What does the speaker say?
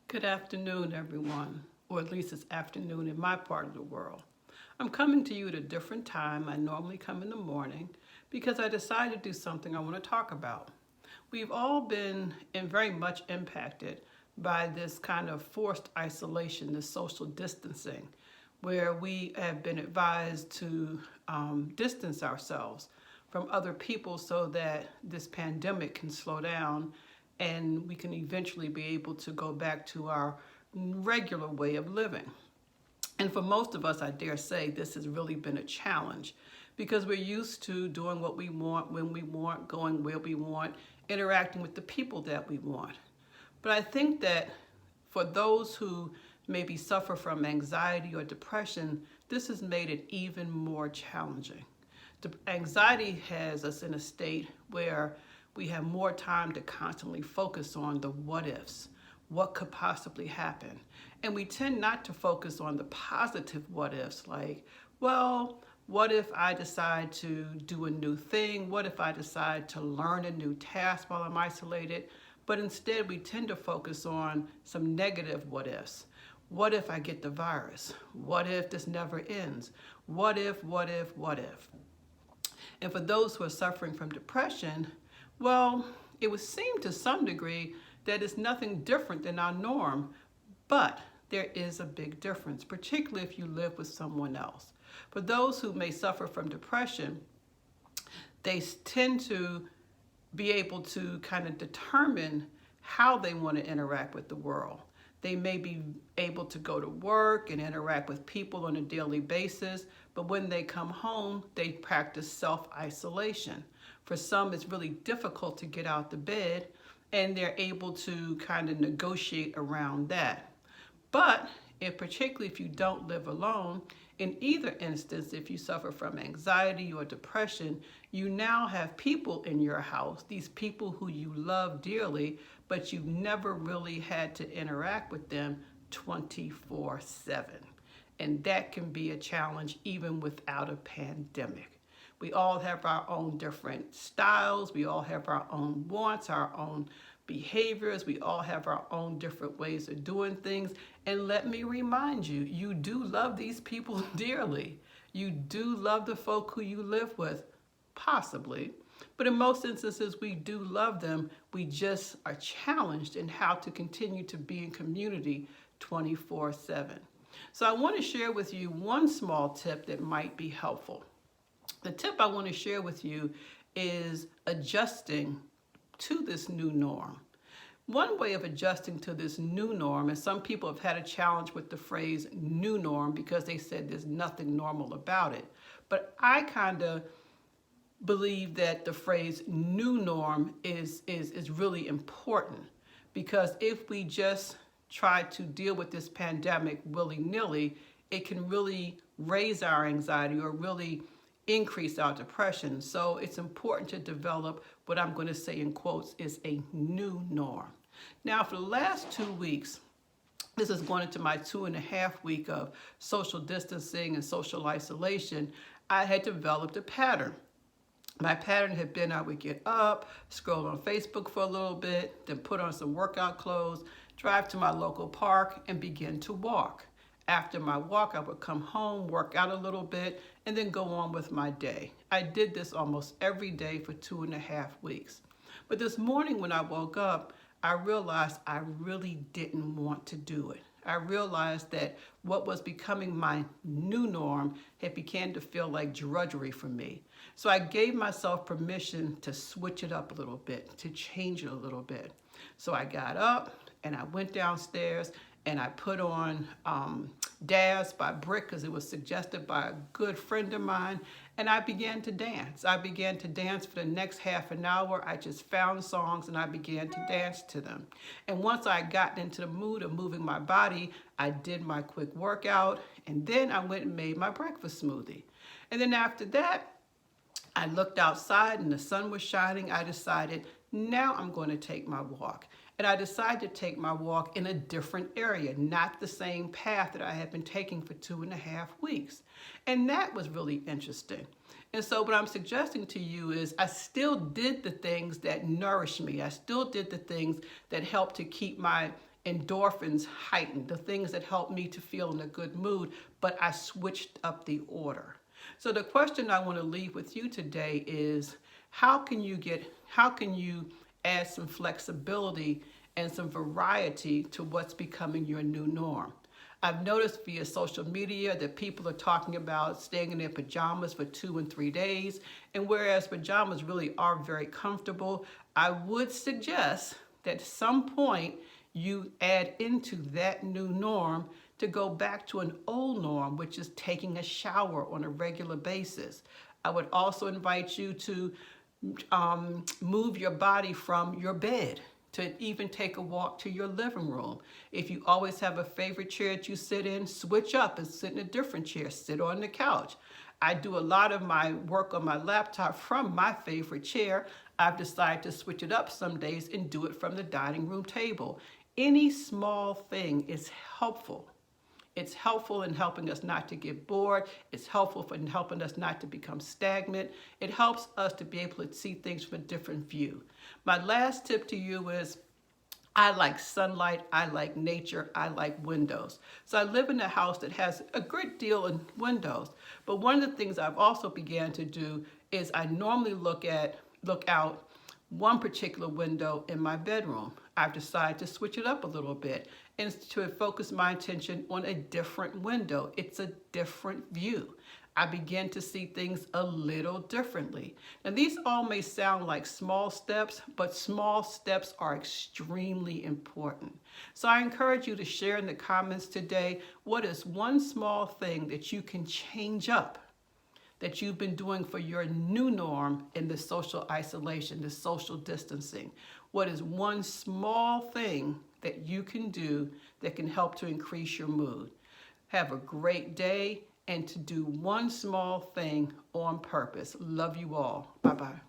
Good afternoon, everyone, or at least it's afternoon in my part of the world. I'm coming to you at a different time. I normally come in the morning because I decided to do something I want to talk about. We've all been very much impacted by this kind of forced isolation, this social distancing, where we have been advised to distance ourselves from other people so that this pandemic can slow down and we can eventually be able to go back to our regular way of living. And for most of us, I dare say, this has really been a challenge because we're used to doing what we want, when we want, going where we want, interacting with the people that we want. But I think that for those who maybe suffer from anxiety or depression, this has made it even more challenging. Anxiety has us in a state where we have more time to constantly focus on the what ifs, what could possibly happen. And we tend not to focus on the positive what ifs, like, well, what if I decide to do a new thing? What if I decide to learn a new task while I'm isolated? But instead, we tend to focus on some negative what ifs. What if I get the virus? What if this never ends? What if, what if, what if? And for those who are suffering from depression, well, it would seem to some degree that it's nothing different than our norm, but there is a big difference, particularly if you live with someone else. For those who may suffer from depression, they tend to be able to kind of determine how they want to interact with the world. They may be able to go to work and interact with people on a daily basis, but when they come home, they practice self-isolation. For some, it's really difficult to get out the bed, and they're able to kind of negotiate around that. But particularly if you don't live alone, in either instance, if you suffer from anxiety or depression, you now have people in your house, these people who you love dearly, but you've never really had to interact with them 24/7. And that can be a challenge even without a pandemic. We all have our own different styles. We all have our own wants, our own behaviors. We all have our own different ways of doing things. And let me remind you, you do love these people dearly. You do love the folk who you live with, possibly. But in most instances, we do love them. We just are challenged in how to continue to be in community 24/7. So I want to share with you one small tip that might be helpful. The tip I want to share with you is adjusting to this new norm. One way of adjusting to this new norm, and some people have had a challenge with the phrase new norm because they said there's nothing normal about it. But I kind of believe that the phrase new norm is really important, because if we just try to deal with this pandemic willy-nilly, it can really raise our anxiety or really increase our depression. So it's important to develop what I'm going to say in quotes is a new norm. Now, for the last 2 weeks, this is going into my 2.5 week of social distancing and social isolation, I had developed a pattern. My pattern had been I would get up, scroll on Facebook for a little bit, then put on some workout clothes, drive to my local park, and begin to walk. After my walk, I would come home, work out a little bit, and then go on with my day. I did this almost every day for 2.5 weeks. But this morning when I woke up, I realized I really didn't want to do it. I realized that what was becoming my new norm had began to feel like drudgery for me. So I gave myself permission to switch it up a little bit, to change it a little bit. So I got up and I went downstairs and I put on Daz by Brick because it was suggested by a good friend of mine, and I began to dance. I began to dance for the next half an hour. I just found songs and I began to dance to them. And once I got into the mood of moving my body, I did my quick workout, and then I went and made my breakfast smoothie. And then after that, I looked outside and the sun was shining. I decided, now I'm going to take my walk. And I decided to take my walk in a different area, not the same path that I had been taking for 2.5 weeks. And that was really interesting. And so what I'm suggesting to you is I still did the things that nourished me. I still did the things that helped to keep my endorphins heightened, the things that help me to feel in a good mood, but I switched up the order. So the question I want to leave with you today is, how can you add some flexibility and some variety to what's becoming your new norm? I've noticed via social media that people are talking about staying in their pajamas for 2 and 3 days. And whereas pajamas really are very comfortable, I would suggest that at some point you add into that new norm to go back to an old norm, which is taking a shower on a regular basis. I would also invite you to move your body from your bed, to even take a walk to your living room. If you always have a favorite chair that you sit in, switch up and sit in a different chair, sit on the couch. I do a lot of my work on my laptop from my favorite chair. I've decided to switch it up some days and do it from the dining room table. Any small thing is helpful. It's helpful in helping us not to get bored. It's helpful in helping us not to become stagnant. It helps us to be able to see things from a different view. My last tip to you is, I like sunlight, I like nature, I like windows. So I live in a house that has a great deal of windows. But one of the things I've also began to do is I normally look out one particular window in my bedroom. I've decided to switch it up a little bit and to focus my attention on a different window. It's a different view. I begin to see things a little differently. Now, these all may sound like small steps, but small steps are extremely important. So I encourage you to share in the comments today, what is one small thing that you can change up that you've been doing for your new norm in the social isolation, the social distancing? What is one small thing that you can do that can help to increase your mood? Have a great day, and to do one small thing on purpose. Love you all. Bye-bye.